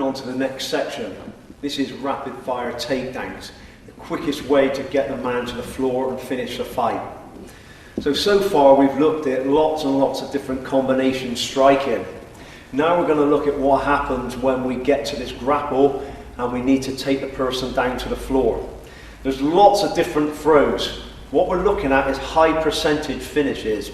on to the next section. This is rapid fire takedowns, the quickest way to get the man to the floor and finish the fight. So far we've looked at lots and lots of different combination striking. Now we're going to look at what happens when we get to this grapple and we need to take the person down to the floor. There's lots of different throws. What we're looking at is high percentage finishes.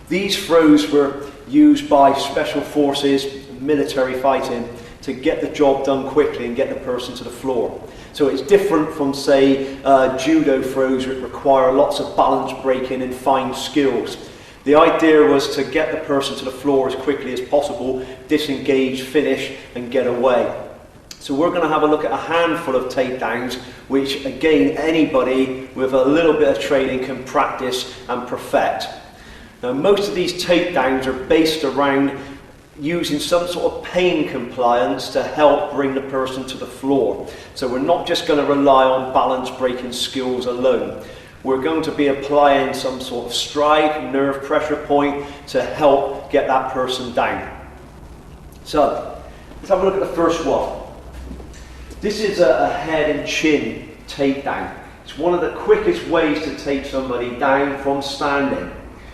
These throws were used by special forces, military fighting, to get the job done quickly and get the person to the floor. So it's different from, say, judo throws that require lots of balance breaking and fine skills. The idea was to get the person to the floor as quickly as possible, disengage, finish, and get away. So we're going to have a look at a handful of takedowns, which again, anybody with a little bit of training can practice and perfect. Now, most of these takedowns are based around using some sort of pain compliance to help bring the person to the floor. So we're not just going to rely on balance breaking skills alone. We're going to be applying some sort of strike, nerve pressure point to help get that person down. So let's have a look at the first one. This is a head and chin takedown. It's one of the quickest ways to take somebody down from standing.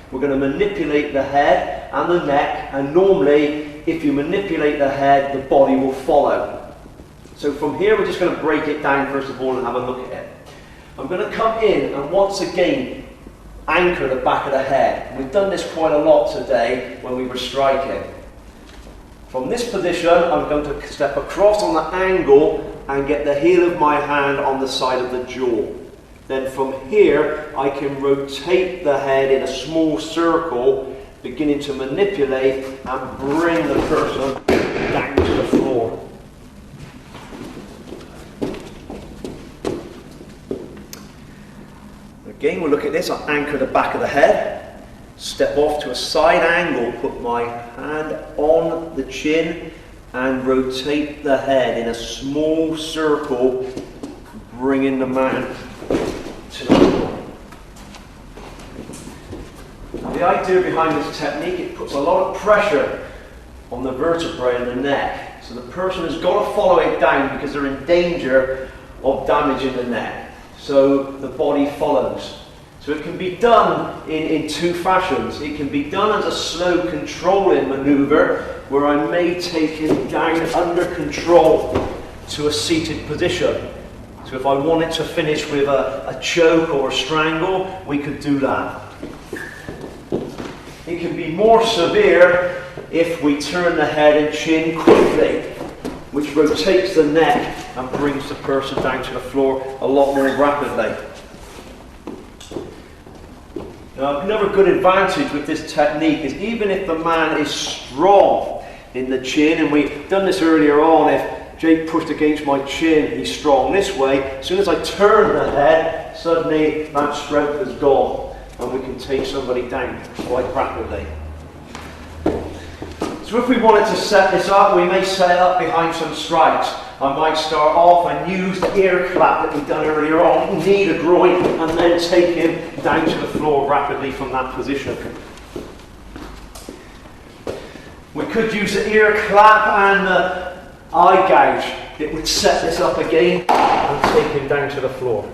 We're going to manipulate the head and the neck, and normally if you manipulate the head, the body will follow. So from here we're just going to break it down first of all and have a look at it. I'm going to come in and once again anchor the back of the head. We've done this quite a lot today when we were striking. From this position I'm going to step across on the angle and get the heel of my hand on the side of the jaw. Then from here, I can rotate the head in a small circle, beginning to manipulate and bring the person down to the floor. Again, we'll look at this. I'll anchor the back of the head, step off to a side angle, put my hand on the chin and rotate the head in a small circle, bringing the man to the floor. The idea behind this technique, it puts a lot of pressure on the vertebrae and the neck. So the person has got to follow it down because they're in danger of damaging the neck. So the body follows. So it can be done in two fashions. It can be done as a slow controlling maneuver where I may take him down under control to a seated position. So if I wanted to finish with a choke or a strangle, we could do that. It can be more severe if we turn the head and chin quickly, which rotates the neck and brings the person down to the floor a lot more rapidly. Now, another good advantage with this technique is even if the man is strong in the chin, and we've done this earlier on, if Jake pushed against my chin, he's strong this way. As soon as I turn the head, suddenly that strength is gone and we can take somebody down quite rapidly. So if we wanted to set this up, we may set it up behind some strikes. I might start off and use the ear clap that we've done earlier on, knee to groin, and then take him down to the floor rapidly from that position. We could use the ear clap and the eye gouge. It would set this up again and take him down to the floor.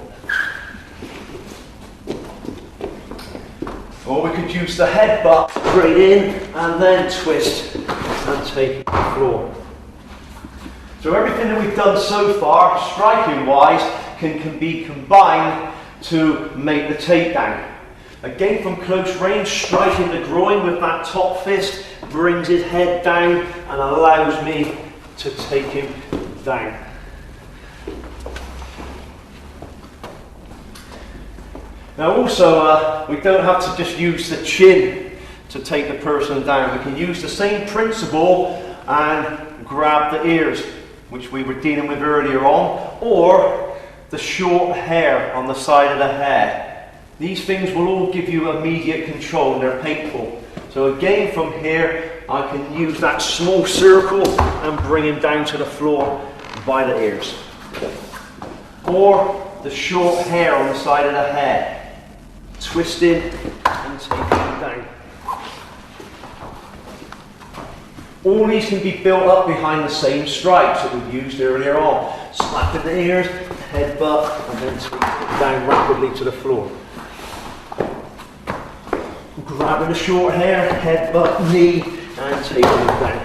Or we could use the headbutt straight in and then twist and take the floor. So everything that we've done so far, striking wise, can be combined to make the takedown. Again, from close range, striking the groin with that top fist brings his head down and allows me to take him down. Now also, we don't have to just use the chin to take the person down. We can use the same principle and grab the ears, which we were dealing with earlier on, or the short hair on the side of the head. These things will all give you immediate control and they're painful. So again, from here, I can use that small circle and bring him down to the floor by the ears. Or the short hair on the side of the head. Twisting and taking him down. All these can be built up behind the same strikes that we've used earlier on. Slap in the ears, headbutt, and then take it down rapidly to the floor. Grabbing the short hair, headbutt, knee, and taking it down.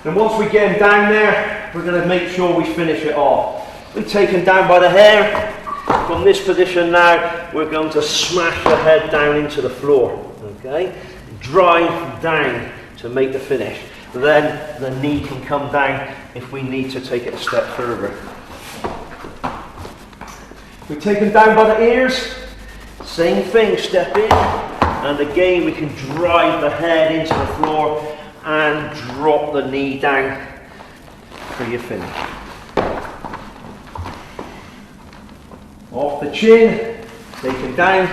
And once we get him down there, we're going to make sure we finish it off. We take him down by the hair. From this position now, we're going to smash the head down into the floor. Okay? Drive down to make the finish. Then the knee can come down if we need to take it a step further. We take him down by the ears. Same thing, step in. And again, we can drive the head into the floor and drop the knee down for your finish. Off the chin, take him down.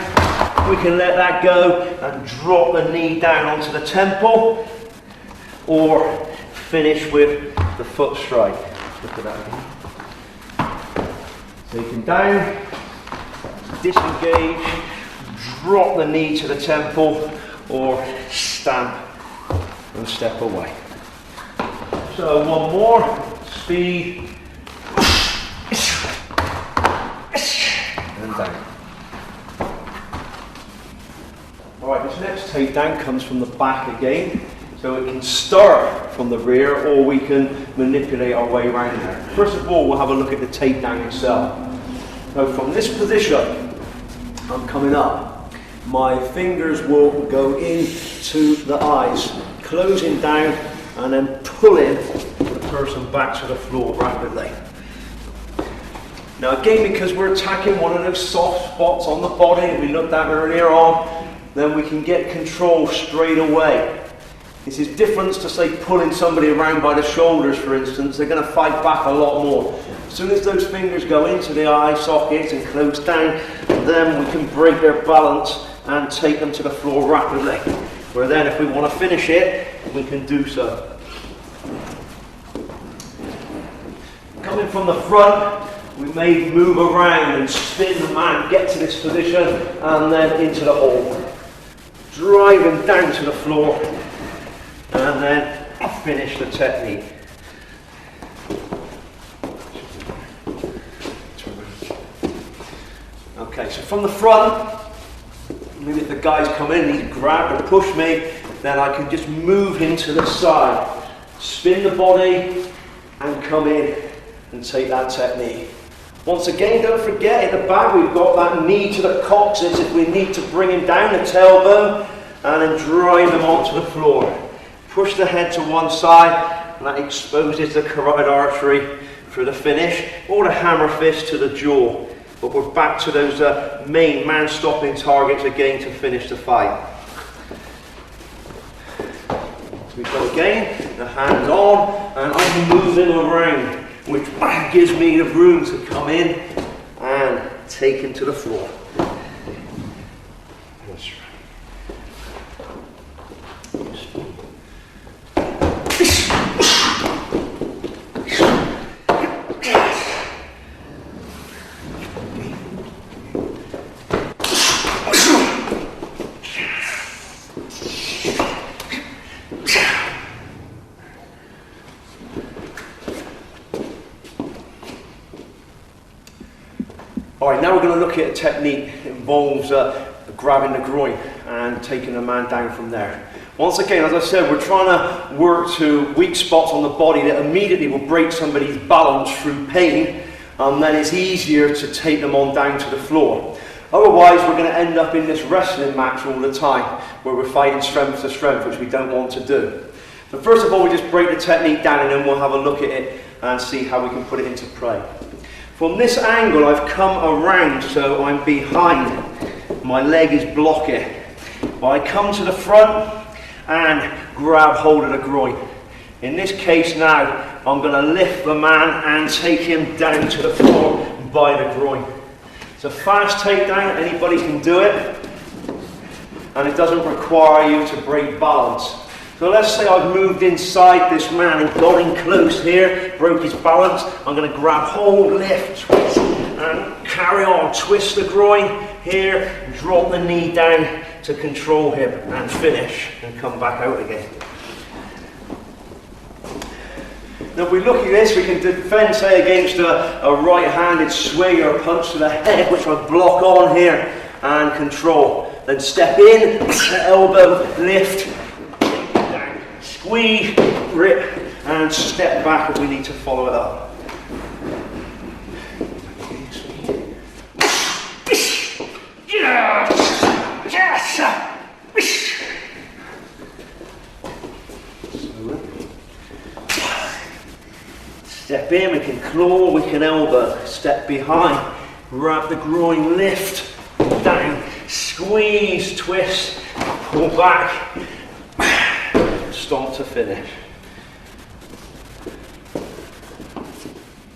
We can let that go and drop the knee down onto the temple, or finish with the foot strike. Look at that again. Take him down, disengage, drop the knee to the temple, or stamp and step away. So one more, speed, and down. Alright, this next takedown comes from the back again, so it can start from the rear or we can manipulate our way around there. First of all, we'll have a look at the takedown itself. So from this position, I'm coming up. My fingers will go into the eyes, closing down and then pulling the person back to the floor rapidly. Now again, because we're attacking one of those soft spots on the body that we looked at earlier on, then we can get control straight away. This is different to say pulling somebody around by the shoulders, for instance. They're going to fight back a lot more. As soon as those fingers go into the eye sockets and close down, then we can break their balance and take them to the floor rapidly. Where then if we want to finish it, we can do so. Coming from the front, we may move around and spin the man, get to this position, and then into the hole. Drive him down to the floor, and then finish the technique. Okay, so from the front, maybe if the guys come in and he's grabbed or pushed me, then I can just move him to the side, spin the body, and come in and take that technique. Once again, don't forget, at the back we've got that knee to the coccyx if we need to bring him down the tailbone, and then drive him onto the floor. Push the head to one side, and that exposes the carotid artery for the finish, or the hammer fist to the jaw. But we're back to those main man-stopping targets again to finish the fight. So we've got again, the hands on, and I can move him around, which gives me the room to come in and take him to the floor. That's right. Alright, now we're going to look at a technique that involves grabbing the groin and taking the man down from there. Once again, as I said, we're trying to work to weak spots on the body that immediately will break somebody's balance through pain, and then it's easier to take them on down to the floor. Otherwise, we're going to end up in this wrestling match all the time, where we're fighting strength to strength, which we don't want to do. So first of all, we just break the technique down, and then we'll have a look at it and see how we can put it into play. From this angle, I've come around, so I'm behind. My leg is blocking. Well, I come to the front and grab hold of the groin. In this case now, I'm going to lift the man and take him down to the floor by the groin. It's a fast takedown, anybody can do it, and it doesn't require you to break balance. So let's say I've moved inside this man and got him close here, broke his balance. I'm going to grab hold, lift, and carry on, twist the groin here, drop the knee down to control him and finish and come back out again. Now if we look at this, we can defend, say, against a right-handed swing or a punch to the head, which I block on here and control. Then step in, elbow, lift, down, squeeze, rip, and step back if we need to follow it up. Step in, we can claw, we can elbow, step behind, grab the groin, lift, down, squeeze, twist, pull back, stomp to finish.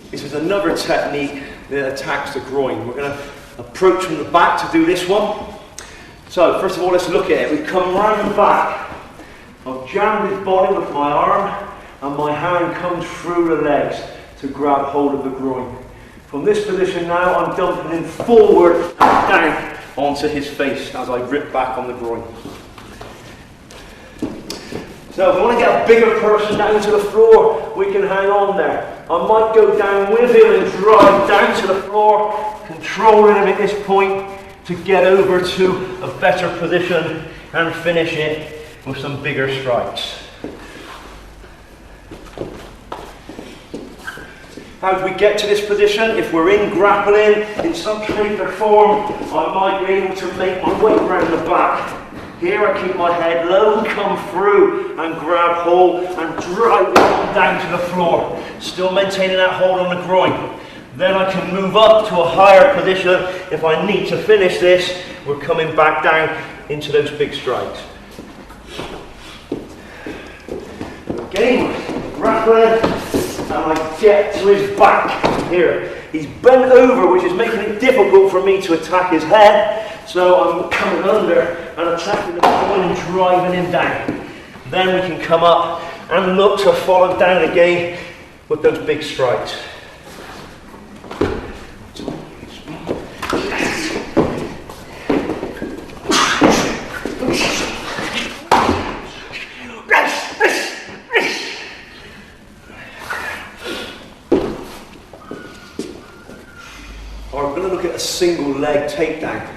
This is another technique that attacks the groin. We're going to approach from the back to do this one. So first of all, let's look at it. We come round the back. I've jammed his body with my arm and my hand comes through the legs to grab hold of the groin. From this position now, I'm dumping him forward and down onto his face as I rip back on the groin. So if we want to get a bigger person down to the floor, we can hang on there. I might go down with him and drive down to the floor, controlling him at this point to get over to a better position and finish it with some bigger strikes. How do we get to this position? If we're in grappling in some shape or form, I might be able to make my way around the back. Here I keep my head low, come through and grab hold and drive it on down to the floor. Still maintaining that hold on the groin. Then I can move up to a higher position. If I need to finish this, we're coming back down into those big strikes. Again, grappling. And I get to his back here. He's bent over, which is making it difficult for me to attack his head. So I'm coming under and attacking the groin and driving him down. Then we can come up and look to follow down again with those big strikes. Single leg takedown.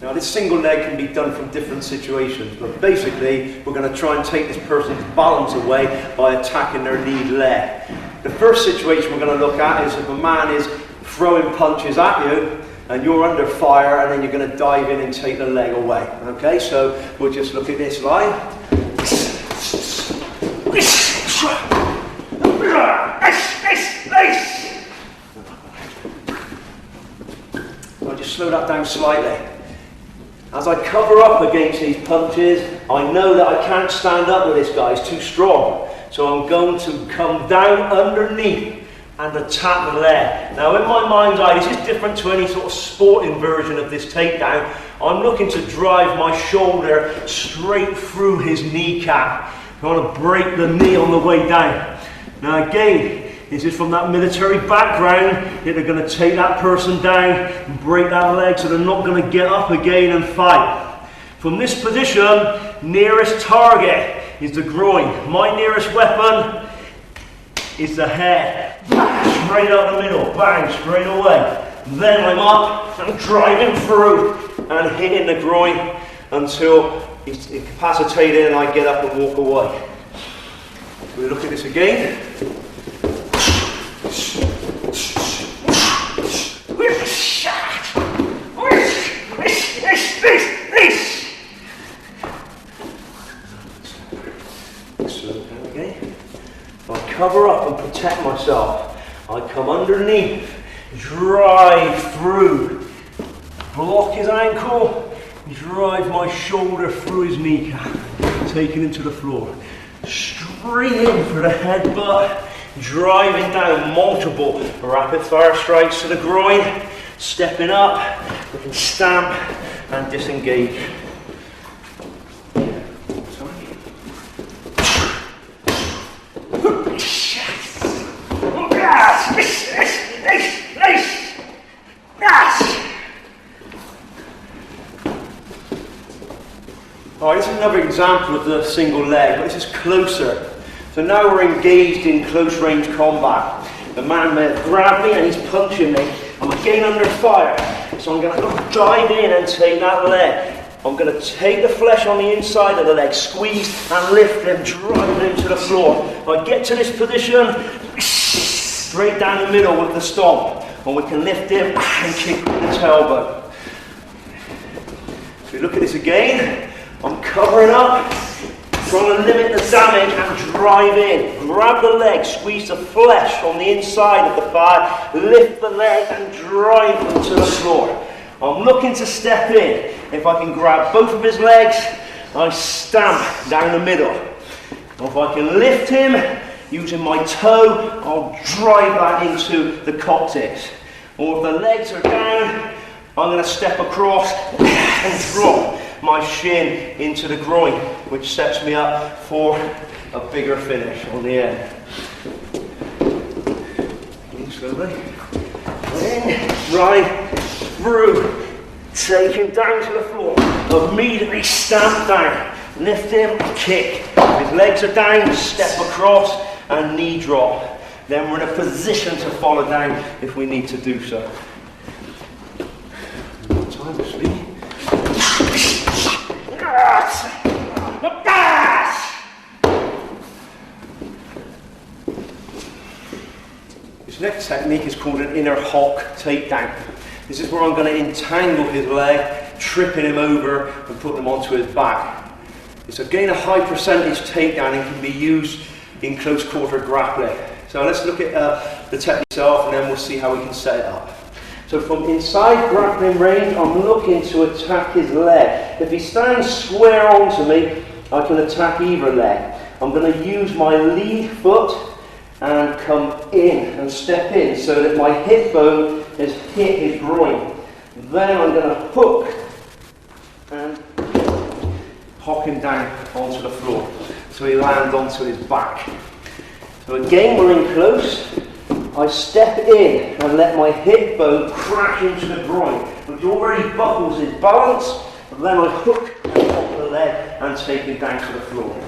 Now this single leg can be done from different situations, but basically we're going to try and take this person's balance away by attacking their lead leg. The first situation we're going to look at is if a man is throwing punches at you and you're under fire and then you're going to dive in and take the leg away. Okay, so we'll just look at this line. I'll just slow that down slightly. As I cover up against these punches, I know that I can't stand up with this guy, he's too strong. So I'm going to come down underneath and attack the leg. Now in my mind's eye, this is different to any sort of sporting version of this takedown. I'm looking to drive my shoulder straight through his kneecap. I want to break the knee on the way down. Now again, this is from that military background that they're going to take that person down and break that leg so they're not going to get up again and fight. From this position, nearest target is the groin. My nearest weapon is the head. Straight out the middle, bang, straight away. Then I'm up and driving through and hitting the groin until he's incapacitated and I get up and walk away. So we look at this again. Cover up and protect myself. I come underneath, drive through, block his ankle, drive my shoulder through his kneecap, taking him to the floor. Straight in for the headbutt, driving down multiple rapid fire strikes to the groin, stepping up, we can stamp and disengage. Alright, this is another example of the single leg, but this is closer. So now we're engaged in close range combat. The man may have grabbed me and he's punching me. I'm again under fire. So I'm going to dive in and take that leg. I'm going to take the flesh on the inside of the leg, squeeze and lift him, drive him to the floor. I get to this position, straight down the middle with the stomp. And we can lift him and kick with the tailbone. So we look at this again. I'm covering up, trying to limit the damage and drive in. Grab the leg, squeeze the flesh on the inside of the thigh, lift the leg and drive them to the floor. I'm looking to step in. If I can grab both of his legs, I stamp down the middle. Or if I can lift him, using my toe, I'll drive that into the coccyx. Or if the legs are down, I'm going to step across and drop my shin into the groin, which sets me up for a bigger finish on the end. In slowly. In, right through. Take him down to the floor. Immediately stamp down. Lift him, kick. His legs are down, step across and knee drop. Then we're in a position to follow down if we need to do so. One more time, speed. This next technique is called an inner hock takedown. This is where I'm going to entangle his leg, tripping him over and put him onto his back. It's again a high percentage takedown and can be used in close quarter grappling. So let's look at the technique itself and then we'll see how we can set it up. So from inside grappling range, I'm looking to attack his leg. If he stands square onto me, I can attack either leg. I'm going to use my lead foot and come in and step in so that my hip bone has hit his groin. Then I'm going to hook and hock him down onto the floor so he lands onto his back. So again, we're in close. I step in and let my hip bone crash into the groin, which already buckles his balance. And then I hook and pop the leg and take him down to the floor.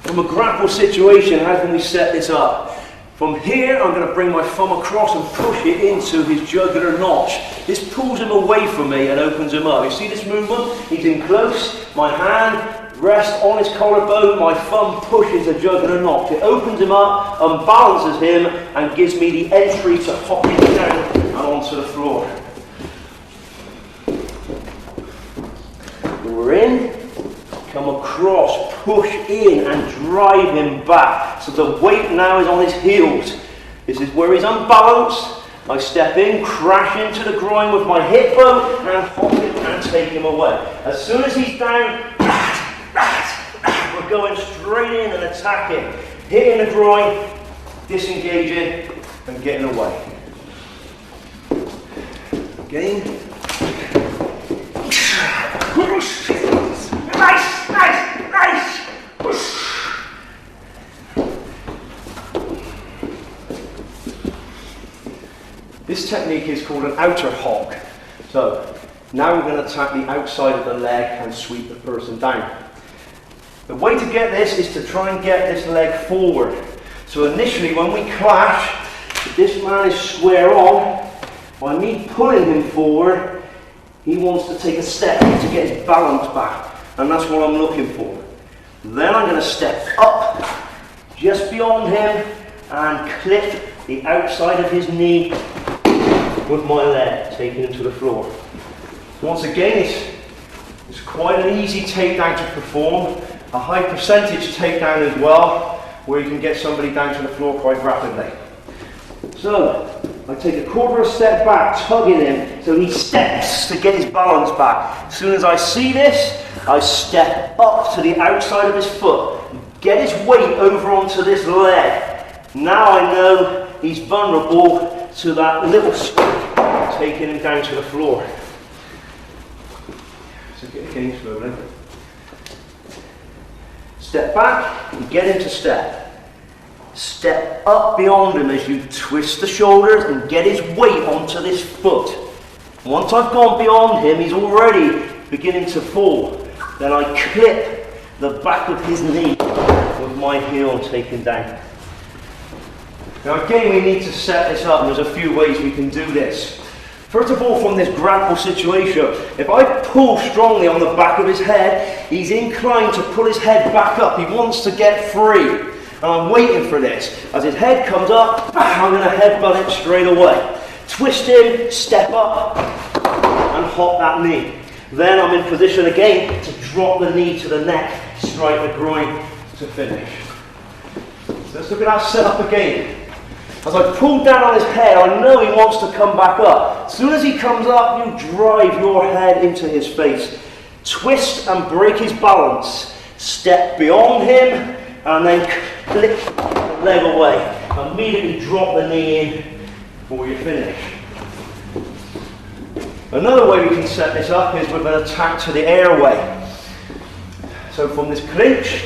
From a grapple situation, how can we set this up? From here, I'm going to bring my thumb across and push it into his jugular notch. This pulls him away from me and opens him up. You see this movement? He's in close. My hand rests on his collarbone. My thumb pushes the jugular notch. It opens him up, unbalances him, and gives me the entry to hop him down and onto the floor. We're in. Come across, push in and drive him back. So the weight now is on his heels. This is where he's unbalanced. I step in, crash into the groin with my hip bone and hop him and take him away. As soon as he's down, we're going straight in and attacking. Hitting the groin, disengaging and getting away. Again. Nice, nice, nice. This technique is called an outer hock. So now we're going to attack the outside of the leg and sweep the person down. The way to get this is to try and get this leg forward. So initially when we clash, if this man is square on, by me pulling him forward, he wants to take a step to get his balance back. And that's what I'm looking for. Then I'm going to step up just beyond him and clip the outside of his knee with my leg, taking him to the floor. Once again, it's quite an easy takedown to perform, a high percentage takedown as well, where you can get somebody down to the floor quite rapidly. So, I take a quarter of a step back, tugging him, so he steps to get his balance back. As soon as I see this, I step up to the outside of his foot, get his weight over onto this leg. Now I know he's vulnerable to that little stroke, taking him down to the floor. So get again slowly. Step back and get him to step. Step up beyond him as you twist the shoulders and get his weight onto this foot. Once I've gone beyond him, he's already beginning to fall, then I clip the back of his knee with my heel taken down. Now again, we need to set this up, and there's a few ways we can do this. First of all, from this grapple situation, if I pull strongly on the back of his head, he's inclined to pull his head back up. He wants to get free. And I'm waiting for this. As his head comes up, I'm going to headbutt it straight away. Twist him, step up, and hop that knee. Then I'm in position again to drop the knee to the neck, strike the groin to finish. So let's look at that setup again. As I pull down on his head, I know he wants to come back up. As soon as he comes up, you drive your head into his face. Twist and break his balance. Step beyond him, and then click the leg away. Immediately drop the knee in before you finish. Another way we can set this up is with an attack to the airway. So from this clinch,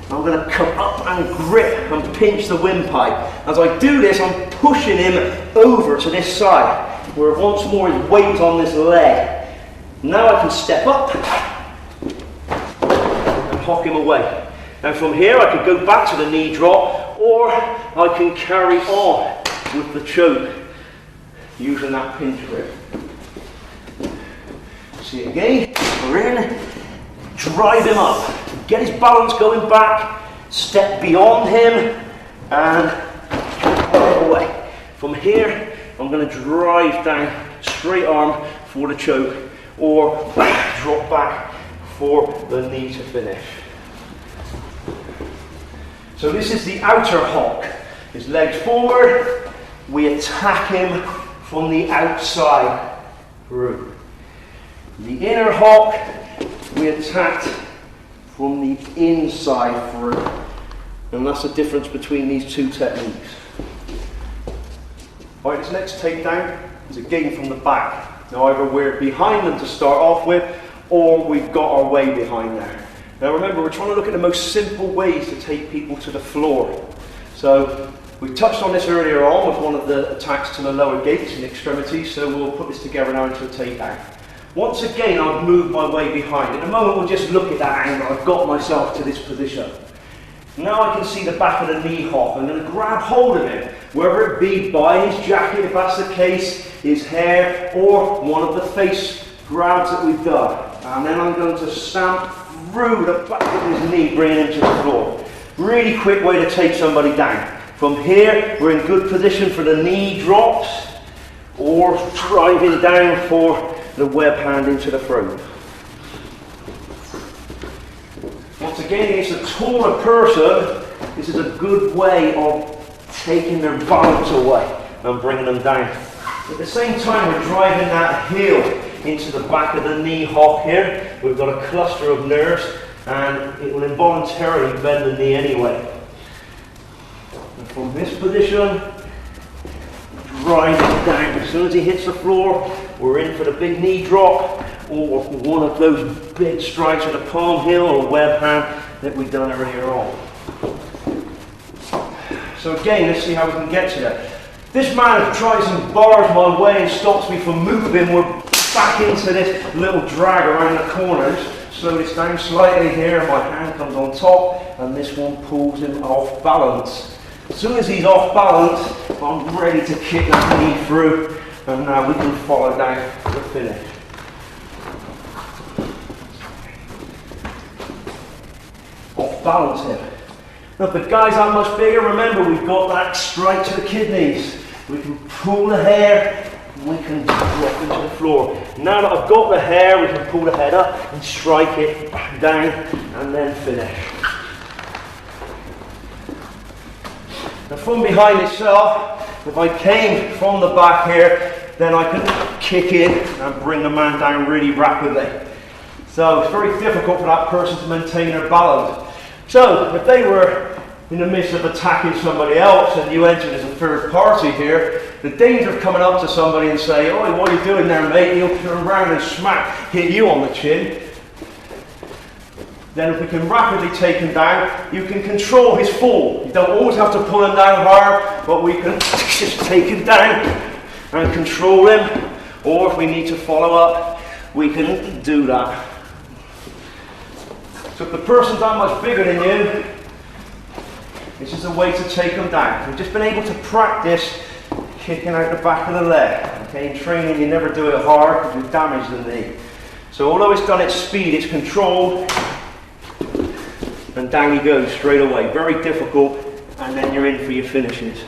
I'm going to come up and grip and pinch the windpipe. As I do this, I'm pushing him over to this side, where once more his weight's on this leg. Now I can step up and hop him away. Now from here I could go back to the knee drop, or I can carry on with the choke using that pinch grip. See it again, we're in, drive him up, get his balance going back, step beyond him, and pull away. From here, I'm going to drive down, straight arm for the choke, or drop back for the knee to finish. So this is the outer hawk. His legs forward, we attack him from the outside through. The inner hawk, we attacked from the inside through. And that's the difference between these two techniques. Alright, this next takedown is again from the back. Now either we're behind them to start off with, or we've got our way behind there. Now remember, we're trying to look at the most simple ways to take people to the floor. So we touched on this earlier on with one of the attacks to the lower gates and extremities, so we'll put this together now into a takedown. Once again, I've moved my way behind. In a moment, we'll just look at that angle. I've got myself to this position. Now I can see the back of the knee hop. I'm going to grab hold of him, whether it be by his jacket, if that's the case, his hair, or one of the face grabs that we've done. And then I'm going to stamp through the back of his knee, bringing him to the floor. Really quick way to take somebody down. From here, we're in good position for the knee drops, or driving down for the web hand into the throat. Once again, against a taller person, this is a good way of taking their balance away and bringing them down. At the same time, we're driving that heel into the back of the knee hop here. We've got a cluster of nerves, and it will involuntarily bend the knee anyway. And from this position, drive it down. As soon as he hits the floor, we're in for the big knee drop, or one of those big strikes with a palm heel or web hand that we've done earlier on. So again, let's see how we can get to that. This man tries and bars my way and stops me from moving. We're back into this little drag around the corners. Slow this down slightly here, my hand comes on top, and this one pulls him off balance. As soon as he's off balance, I'm ready to kick that knee through, and now we can follow down to the finish. Off balance him. Now if the guy's that much bigger, remember we've got that strike to the kidneys. We can pull the hair, and we can drop into the floor. Now that I've got the hair, we can pull the head up and strike it back down, and then finish. Now from behind itself, if I came from the back here, then I can kick in and bring the man down really rapidly. So it's very difficult for that person to maintain their balance. So if they were in the midst of attacking somebody else and you entered as a third party here, the danger of coming up to somebody and say, "Oh, what are you doing there, mate?" And he'll turn around and hit you on the chin. Then if we can rapidly take him down, you can control his fall. You don't always have to pull him down hard, but we can just take him down and control him. Or if we need to follow up, we can do that. So if the person's that much bigger than you, this is a way to take them down. We've just been able to practice kicking out the back of the leg. Okay, in training you never do it hard because you damage the knee. So although it's done at speed, it's controlled, and down he goes straight away. Very difficult, and then you're in for your finishes.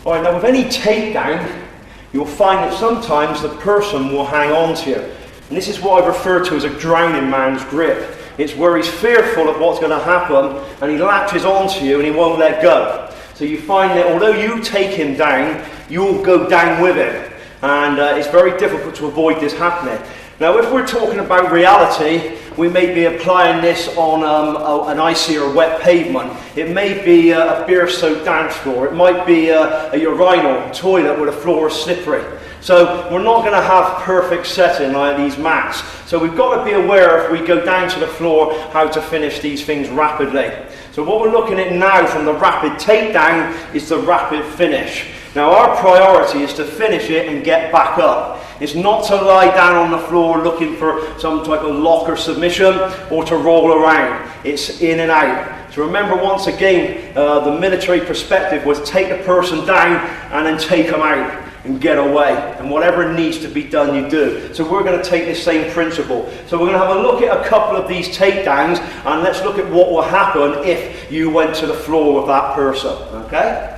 Alright, now with any takedown, you'll find that sometimes the person will hang on to you. And this is what I refer to as a drowning man's grip. It's where he's fearful of what's going to happen and he latches onto you and he won't let go. So you find that although you take him down, you'll go down with him. And it's very difficult to avoid this happening. Now if we're talking about reality, we may be applying this on an icy or wet pavement. It may be a beer-soaked dance floor. It might be a urinal toilet where the floor is slippery. So we're not going to have perfect setting like these mats. So we've got to be aware if we go down to the floor how to finish these things rapidly. So what we're looking at now from the rapid takedown is the rapid finish. Now our priority is to finish it and get back up. It's not to lie down on the floor looking for some type of lock or submission or to roll around. It's in and out. So remember once again, the military perspective was take the person down and then take them out and get away. And whatever needs to be done, you do. So we're going to take this same principle. So we're going to have a look at a couple of these takedowns and let's look at what will happen if you went to the floor with that person. Okay?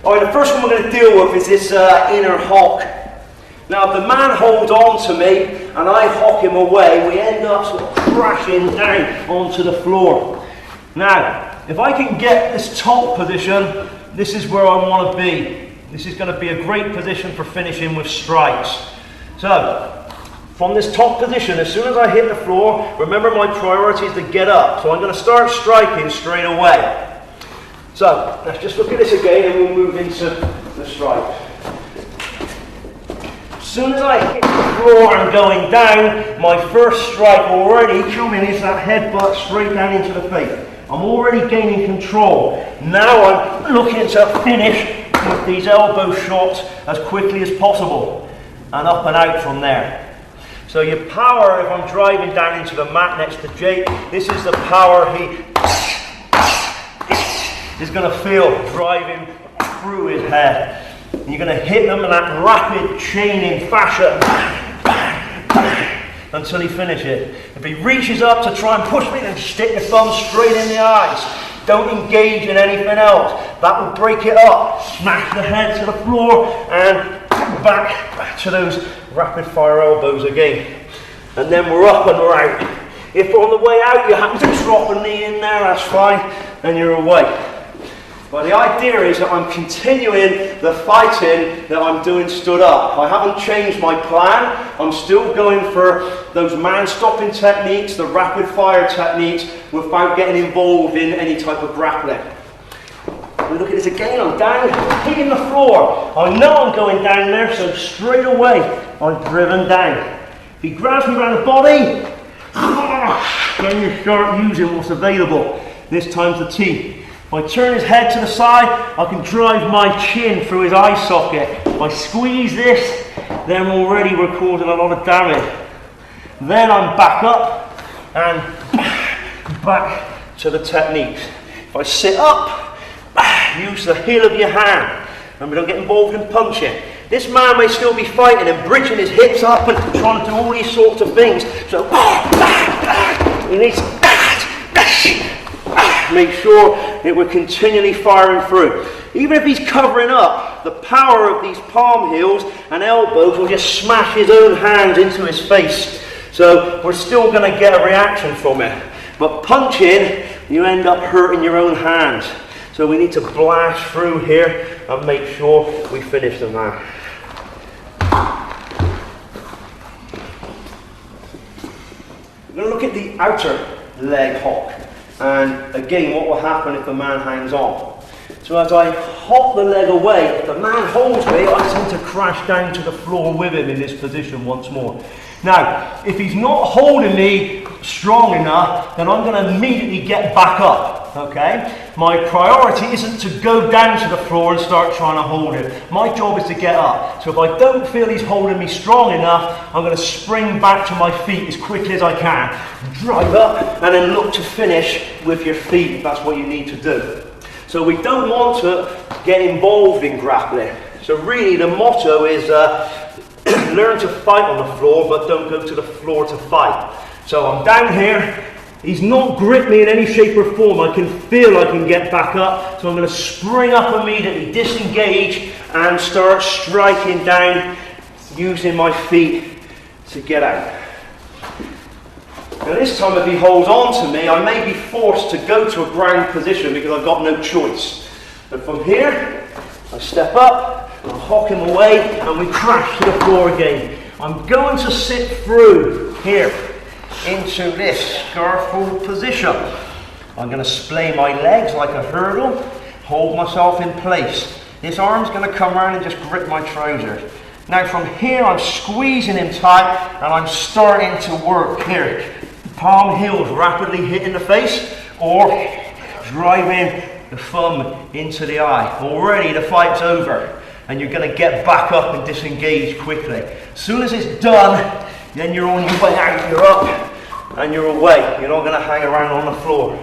Alright, the first one we're going to deal with is this inner hock. Now if the man holds on to me and I hock him away, we end up sort of crashing down onto the floor. Now, if I can get this top position, this is where I want to be. This is going to be a great position for finishing with strikes. So, from this top position, as soon as I hit the floor, remember my priority is to get up. So I'm going to start striking straight away. So, let's just look at this again and we'll move into the strikes. As soon as I hit the floor and going down, my first strike already coming is that headbutt straight down into the face. I'm already gaining control. Now I'm looking to finish with these elbow shots as quickly as possible and up and out from there. So your power, if I'm driving down into the mat next to Jake, this is the power he is going to feel driving through his head. And you're going to hit them in that rapid chaining fashion until he finishes. If he reaches up to try and push me, then stick your thumb straight in the eyes. Don't engage in anything else. That will break it up. Smash the head to the floor and back to those rapid fire elbows again. And then we're up and we're out. If on the way out you happen to drop a knee in there, that's fine, and you're away. But the idea is that I'm continuing the fighting that I'm doing stood up. I haven't changed my plan. I'm still going for those man-stopping techniques, the rapid-fire techniques, without getting involved in any type of grappling. We look at this again. I'm down, hitting the floor. I know I'm going down there, so straight away I'm driven down. If he grabs me around the body, then you start using what's available. This time's the teeth. If I turn his head to the side, I can drive my chin through his eye socket. If I squeeze this, then already we're causing a lot of damage. Then I'm back up and back to the techniques. If I sit up, use the heel of your hand. Remember, don't get involved in punching. This man may still be fighting and bridging his hips up and trying to do all these sorts of things. So he needs to make sure that we're continually firing through. Even if he's covering up, the power of these palm heels and elbows will just smash his own hands into his face. So we're still going to get a reaction from it. But punching, you end up hurting your own hands. So we need to blast through here and make sure we finish the man. We're going to look at the outer leg hock. And again, what will happen if the man hangs on? So as I hop the leg away, if the man holds me, I tend to crash down to the floor with him in this position once more. Now, if he's not holding me strong enough, then I'm going to immediately get back up, okay? my priority isn't to go down to the floor and start trying to hold him. My job is to get up. So if I don't feel he's holding me strong enough, I'm going to spring back to my feet as quickly as I can. Drive up and then look to finish with your feet if that's what you need to do. So we don't want to get involved in grappling. So really the motto is learn to fight on the floor, but don't go to the floor to fight. So I'm down here. He's not gripped me in any shape or form. I can feel I can get back up. So I'm going to spring up immediately, disengage, and start striking down using my feet to get out. Now this time if he holds on to me, I may be forced to go to a ground position because I've got no choice. But from here, I step up, and I hock him away, and we crash to the floor again. I'm going to sit through here into this scarf hold position. I'm going to splay my legs like a hurdle, hold myself in place. This arm's going to come around and just grip my trousers. Now from here I'm squeezing him tight and I'm starting to work here. Palm heels rapidly hitting the face or driving the thumb into the eye. Already the fight's over and you're going to get back up and disengage quickly. As soon as it's done, then you're on your way out, you're up and you're away. You're not going to hang around on the floor.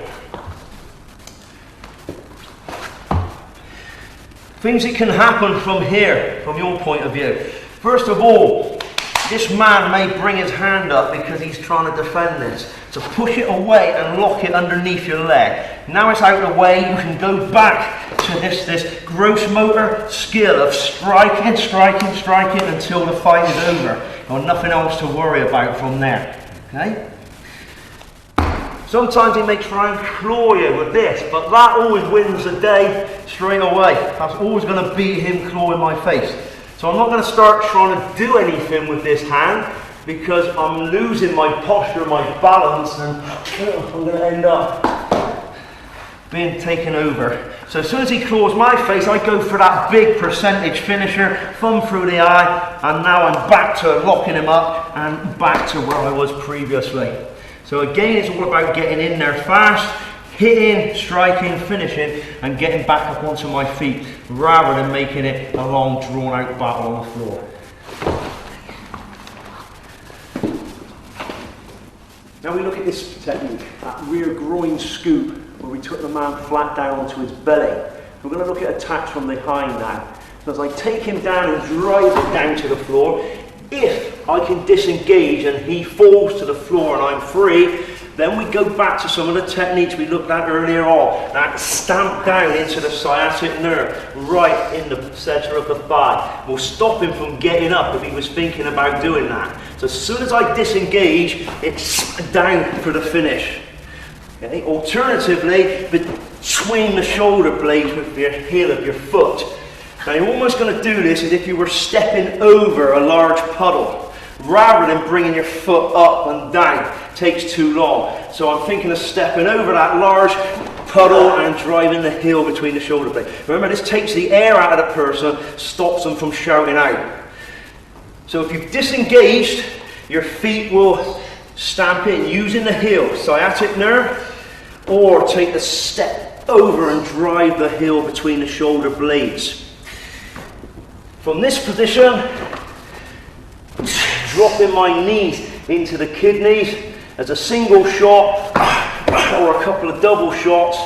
Things that can happen from here, from your point of view. First of all, this man may bring his hand up because he's trying to defend this. So push it away and lock it underneath your leg. Now it's out of the way, you can go back to this gross motor skill of striking until the fight is over. Got nothing else to worry about from there. Okay? Sometimes he may try and claw you with this, but that always wins the day straight away. That's always going to beat him clawing my face. So I'm not going to start trying to do anything with this hand because I'm losing my posture, my balance, and I'm going to end up being taken over. So as soon as he claws my face, I go for that big percentage finisher, thumb through the eye, and now I'm back to locking him up and back to where I was previously. So again, it's all about getting in there fast, hitting, striking, finishing, and getting back up onto my feet, rather than making it a long, drawn-out battle on the floor. Now we look at this technique, that rear groin scoop, where we took the man flat down onto his belly. We're going to look at attacks from behind now. So as I take him down and drive him down to the floor, if I can disengage and he falls to the floor and I'm free, then we go back to some of the techniques we looked at earlier on. That stamp down into the sciatic nerve, right in the centre of the thigh. We'll stop him from getting up if he was thinking about doing that. So as soon as I disengage, it's down for the finish. Okay? Alternatively, between the shoulder blades with your heel of your foot. Now you're almost going to do this as if you were stepping over a large puddle, rather than bringing your foot up and down. It takes too long. So I'm thinking of stepping over that large puddle and driving the heel between the shoulder blades. Remember, this takes the air out of the person, stops them from shouting out. So if you've disengaged, your feet will stamp in using the heel, sciatic nerve, or take the step over and drive the heel between the shoulder blades. From this position, dropping my knees into the kidneys as a single shot or a couple of double shots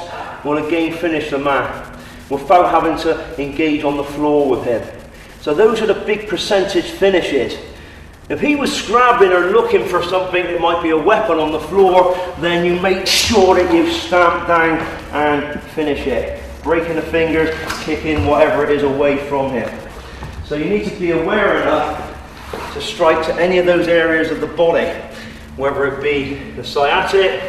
will again finish the man without having to engage on the floor with him. So those are the big percentage finishes. If he was scrabbling or looking for something that might be a weapon on the floor, then you make sure that you stamp down and finish it. Breaking the fingers, kicking whatever it is away from him. So you need to be aware enough to strike to any of those areas of the body, whether it be the sciatic,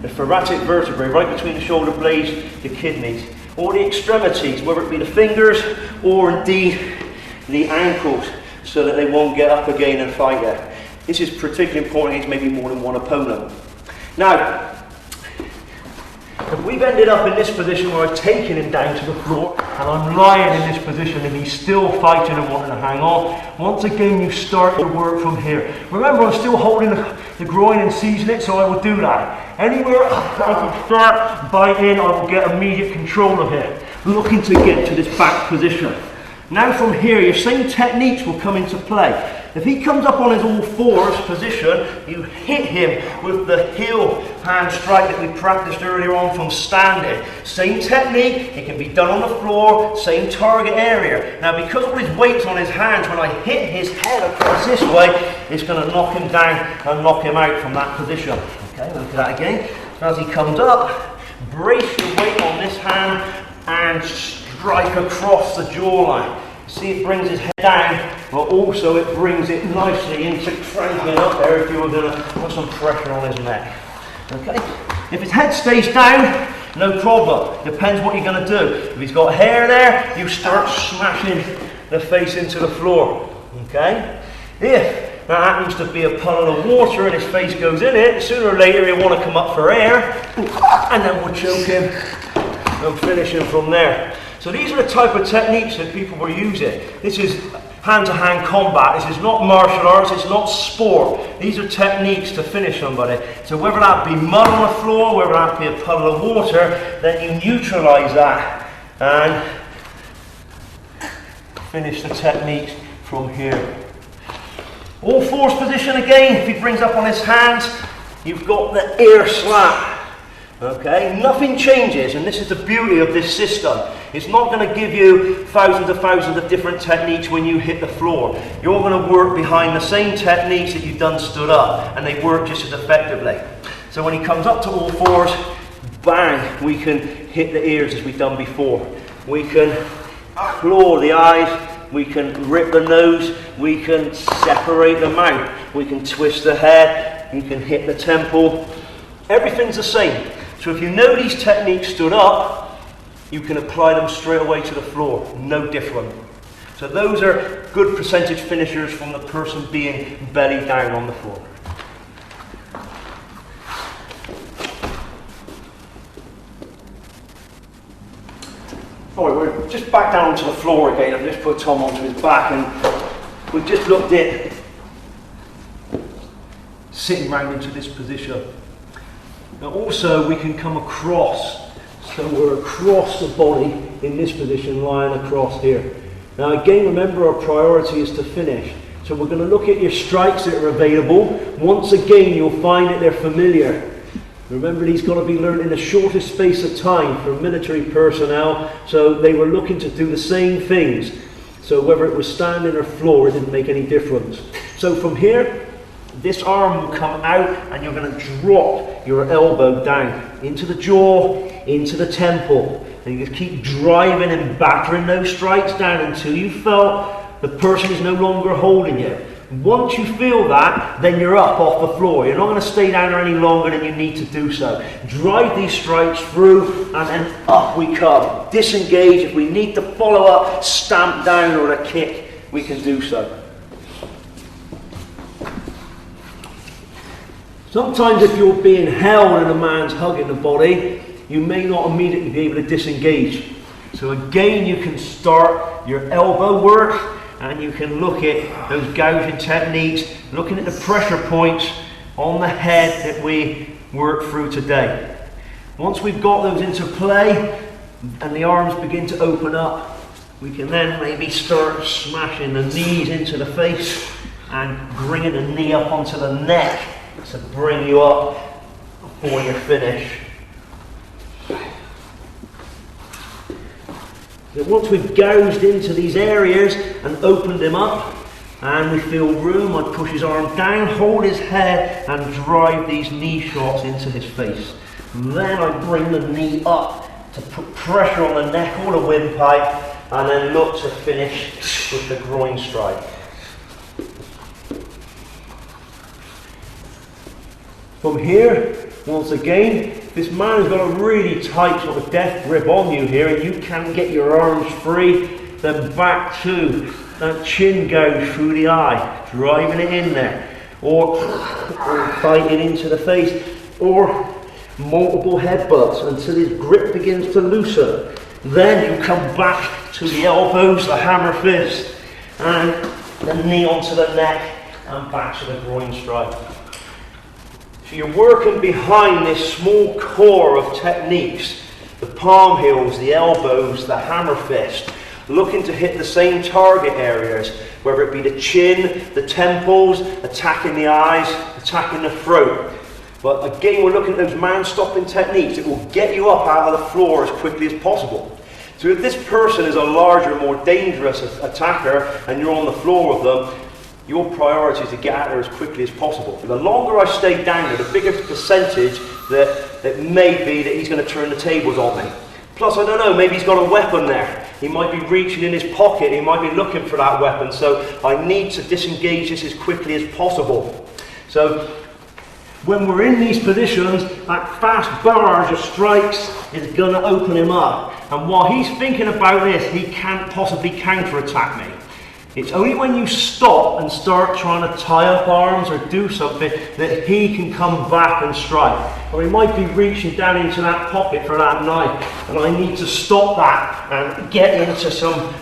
the thoracic vertebrae right between the shoulder blades, the kidneys, or the extremities, whether it be the fingers or indeed the ankles, so that they won't get up again and fight you. This is particularly important against maybe more than one opponent. Now, if we've ended up in this position where I've taken him down to the floor and I'm lying in this position and he's still fighting and wanting to hang on, once again you start to work from here. Remember, I'm still holding the groin and seizing it, so I will do that. Anywhere I can start, bite in, I will get immediate control of him. Looking to get to this back position. Now from here, your same techniques will come into play. If he comes up on his all fours position, you hit him with the heel hand strike that we practiced earlier on from standing. Same technique, it can be done on the floor, same target area. Now because of his weight's on his hands, when I hit his head across this way, it's going to knock him down and knock him out from that position. Okay, look at that again. So as he comes up, brace your weight on this hand and strike across the jawline. See, it brings his head down, but also it brings it nicely into cranking up there if you're going to put some pressure on his neck. Okay? If his head stays down, no problem. Depends what you're going to do. If he's got hair there, you start smashing the face into the floor. Okay? If that happens to be a puddle of water and his face goes in it, sooner or later he'll want to come up for air, and then we'll choke him and finish him from there. So these are the type of techniques that people were using. This is hand-to-hand combat. This is not martial arts. It's not sport. These are techniques to finish somebody. So whether that be mud on the floor, whether that be a puddle of water, then you neutralise that and finish the techniques from here. All fours position again. If he brings up on his hands, you've got the air slap. Okay, nothing changes, and this is the beauty of this system. It's not going to give you thousands of different techniques when you hit the floor. You're going to work behind the same techniques that you've done stood up, and they work just as effectively. So when he comes up to all fours, bang, we can hit the ears as we've done before. We can claw the eyes, we can rip the nose, we can separate the mouth, we can twist the head, we can hit the temple. Everything's the same. So if you know these techniques stood up, you can apply them straight away to the floor, no different. So those are good percentage finishers from the person being belly down on the floor. Alright, we're just back down onto the floor again. I've just put Tom onto his back and we've just looked at sitting round into this position. Now also we can come across, so we're across the body in this position, lying across here. Now again, remember our priority is to finish. So we're going to look at your strikes that are available. Once again, you'll find that they're familiar. Remember, these got to be learned in the shortest space of time for military personnel, so they were looking to do the same things. So whether it was standing or floor, it didn't make any difference. So from here, this arm will come out and you're going to drop your elbow down into the jaw, into the temple. And you just keep driving and battering those strikes down until you felt the person is no longer holding you. Once you feel that, then you're up off the floor. You're not going to stay down there any longer than you need to do so. Drive these strikes through and then up we come. Disengage. If we need to follow up, stamp down or a kick, we can do so. Sometimes if you're being held and a man's hugging the body, you may not immediately be able to disengage. So again, you can start your elbow work and you can look at those gouging techniques, looking at the pressure points on the head that we worked through today. Once we've got those into play and the arms begin to open up, we can then maybe start smashing the knees into the face and bringing the knee up onto the neck to bring you up before you finish. So once we've gouged into these areas and opened him up and we feel room, I'd push his arm down, hold his head and drive these knee shots into his face. And then I bring the knee up to put pressure on the neck or the windpipe and then look to finish with the groin strike. From here, once again, this man has got a really tight sort of death grip on you here and you can't get your arms free, then back to that chin gouge through the eye, driving it in there, or biting into the face, or multiple headbutts until his grip begins to loosen. Then you come back to the elbows, the hammer fist, and the knee onto the neck and back to the groin strike. So you're working behind this small core of techniques, the palm heels, the elbows, the hammer fist, looking to hit the same target areas, whether it be the chin, the temples, attacking the eyes, attacking the throat. But again, we're looking at those man-stopping techniques. It will get you up out of the floor as quickly as possible. So if this person is a larger, more dangerous attacker and you're on the floor with them, your priority is to get out there as quickly as possible. The longer I stay down there, the bigger percentage that it may be that he's going to turn the tables on me. Plus, I don't know, maybe he's got a weapon there. He might be reaching in his pocket, he might be looking for that weapon, so I need to disengage this as quickly as possible. So, when we're in these positions, that fast barrage of strikes is going to open him up. And while he's thinking about this, he can't possibly counter-attack me. It's only when you stop and start trying to tie up arms or do something that he can come back and strike. Or he might be reaching down into that pocket for that knife, and I need to stop that and get into some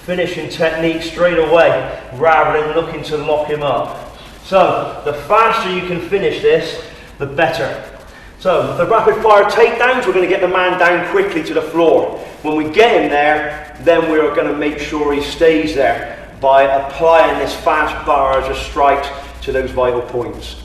finishing technique straight away rather than looking to lock him up. So the faster you can finish this, the better. So the rapid fire takedowns, we're going to get the man down quickly to the floor. When we get him there, then we're going to make sure he stays there by applying this fast barrage of strikes to those vital points.